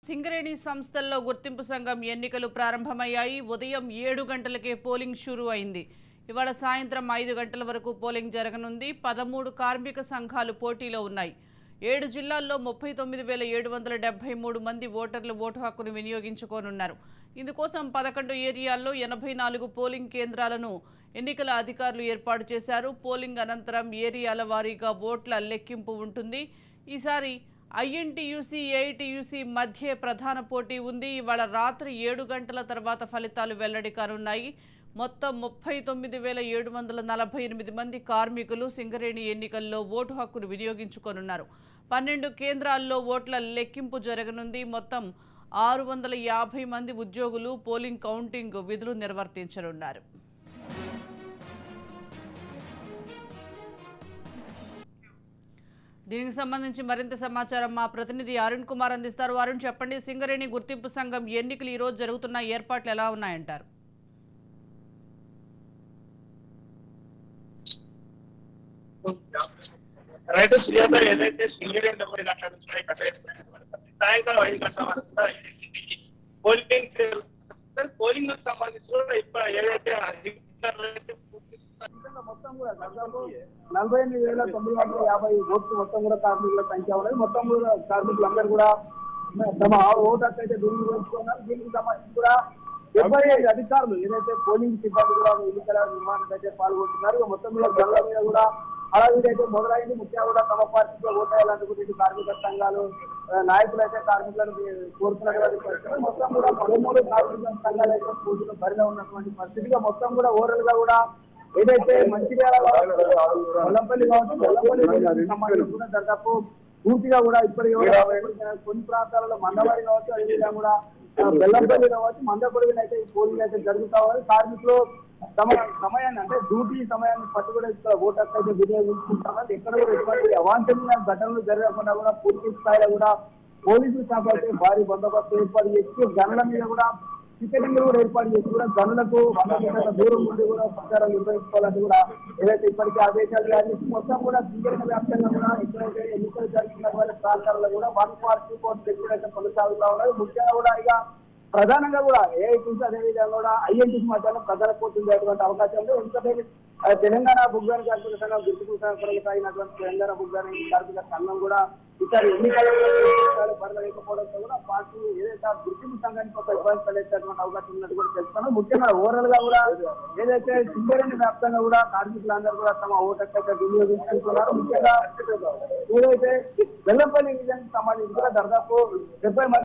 సింగరేణి సంస్థల్లో గుర్తింపు సంఘం ఎన్నికలు ప్రారంభమయ్యాయి. ఉదయం 7 గంటలకే పోలింగ్ షురూ అయింది. ఇవాళ సాయంత్రం 5 గంటల వరకు పోలింగ్ జరగనుంది. 13 కార్మిక సంఘాలు పోటీలో ఉన్నాయి. 7 జిల్లాల్లో 39,773 మంది ఓటర్లు ఓటు హక్కును వినియోగించుకోనున్నారు. ఇందుకోసం 11 ఏరియాల్లో 84 పోలింగ్ కేంద్రాలను ఎన్నికల అధికారులు ఏర్పాటు చేశారు. పోలింగ్ అనంతరం ఏరియాల వారీగా ఓట్ల లెక్కింపు ఉంటుంది. ఈసారి ఐఎన్టీయూసీ, ఏఐటీయూసీ మధ్య ప్రధాన పోటీ ఉంది. ఇవాళ రాత్రి 7 గంటల తర్వాత ఫలితాలు వెల్లడి కానున్నాయి. మొత్తం 39,748 మంది కార్మికులు సింగరేణి ఎన్నికల్లో ఓటు హక్కును వినియోగించుకోనున్నారు. 12 కేంద్రాల్లో ఓట్ల లెక్కింపు జరగనుంది. మొత్తం 650 మంది ఉద్యోగులు పోలింగ్ కౌంటింగ్ విధులు నిర్వర్తించనున్నారు. దీనికి సంబంధించి మరింత సమాచారం మా ప్రతినిధి అరుణ్ కుమార్ అందిస్తారు. అరుణ్, చెప్పండి, సింగరేణి గుర్తింపు సంఘం ఎన్నికలు ఈ రోజు జరుగుతున్న ఏర్పాట్లు ఎలా ఉన్నాయంటారు? ఏదైతే సింగరేణి సాయంకాలం 5 గంటల వరకు పోలింగ్ సంబంధించి కూడా ఇప్పుడు ఏదైతే మొత్తం కూడా దాదాపు 48,950 ఓట్లు మొత్తం కూడా కార్మికుల సంఖ్య ఉన్నది. మొత్తం కూడా కార్మికులందరూ కూడా తమ ఓటు హక్కు అయితే వినియోగించుకున్నారు. దీనికి సంబంధించి కూడా 75 అధికారులు ఏదైతే పోలింగ్ సిబ్బంది కూడా ఎన్నికల నిర్మాణానికి అయితే పాల్గొంటున్నారు. మొత్తం కూడా గల్ల మీద కూడా అలాగే అయితే మొదలైంది. ముఖ్యంగా కూడా తమ పార్టీలో ఓటు వేయాలనుకుంటే కార్మిక సంఘాలు నాయకులు అయితే కార్మికులను కోరుతున్నటువంటి పరిస్థితి. మొత్తం కూడా 13 కార్మిక సంఘాలు అయితే పోటీలో బరిలో ఉన్నటువంటి పరిస్థితిగా మొత్తం కూడా ఓవరాల్ గా కూడా ఏదైతే మంచిర్యాల వల్లంపల్లి కావచ్చు, వల్లంపల్లి సంబంధించి కూడా దాదాపు పూర్తిగా కూడా ఇప్పటికీ కొన్ని ప్రాంతాలలో మందవారి కావచ్చు, అదేవిధంగా కూడా బెల్లంపల్లి కావచ్చు, మందపొడిగిన అయితే ఈ పోలింగ్ అయితే జరుగుతా ఉంది. కార్మికులు తమ సమయాన్ని అంటే డ్యూటీ సమయాన్ని పట్టుకుని ఓటు హక్కు అయితే వినియోగించుకుంటామని ఎక్కడ కూడా ఎటువంటి అవాంఛనీయ ఘటనలు జరగకుండా కూడా పూర్తి స్థాయిలో కూడా పోలీసుల శాఖ అయితే భారీ బందోబస్తు ఏర్పాటు చేసి గనుల మీద కూడా టికెటింగ్ కూడా ఏర్పాటు చేసి కూడా గనులకు 100 మీటర్ల దూరం నుండి కూడా ప్రచారం నిర్వహించుకోవాలని కూడా ఏదైతే ఇప్పటికీ ఆదేశాలు జారీ చేసి మొత్తం కూడా సింగరేణి వ్యాప్తంగా కూడా ఎక్కడైతే ఎన్నికలు జరుగుతున్నటువంటి ప్రాంతాల్లో కూడా 1-4 ఎక్కడైతే కొనసాగుతా ఉన్నాయి. ముఖ్యంగా కూడా ఇక ప్రధానంగా కూడా ఏఐటీసీ అదేవిధంగా కూడా ఐఎన్టీసీ మధ్యలో ప్రధాన పోటీ ఉండేటువంటి అవకాశం ఉంది. ఎందుకంటే తెలంగాణ బుగ్గాని కార్మిక సంఘం గుర్తింపు సాగినటువంటి తెలంగాణ బుగ్గాని కార్మిక సంఘం కూడా ఈసారి ఎన్నికల బరలేకపోవడంతో కూడా పార్టీ ఏదైతే గుర్తింపు సంఘానికి ఒక ఇబ్బంది కలిగేటటువంటి అవకాశం ఉన్నట్టు కూడా తెలుస్తున్నాం. ముఖ్యంగా ఓవరాల్ గా కూడా ఏదైతే సింగరేణి వ్యాప్తంగా కూడా కార్మికులందరూ కూడా తమ ఓటు హక్కు వినియోగించుకుంటున్నారు. ముఖ్యంగా ఏదైతే బెల్లంపల్లి విజయానికి సంబంధించి కూడా దాదాపు 70 మంది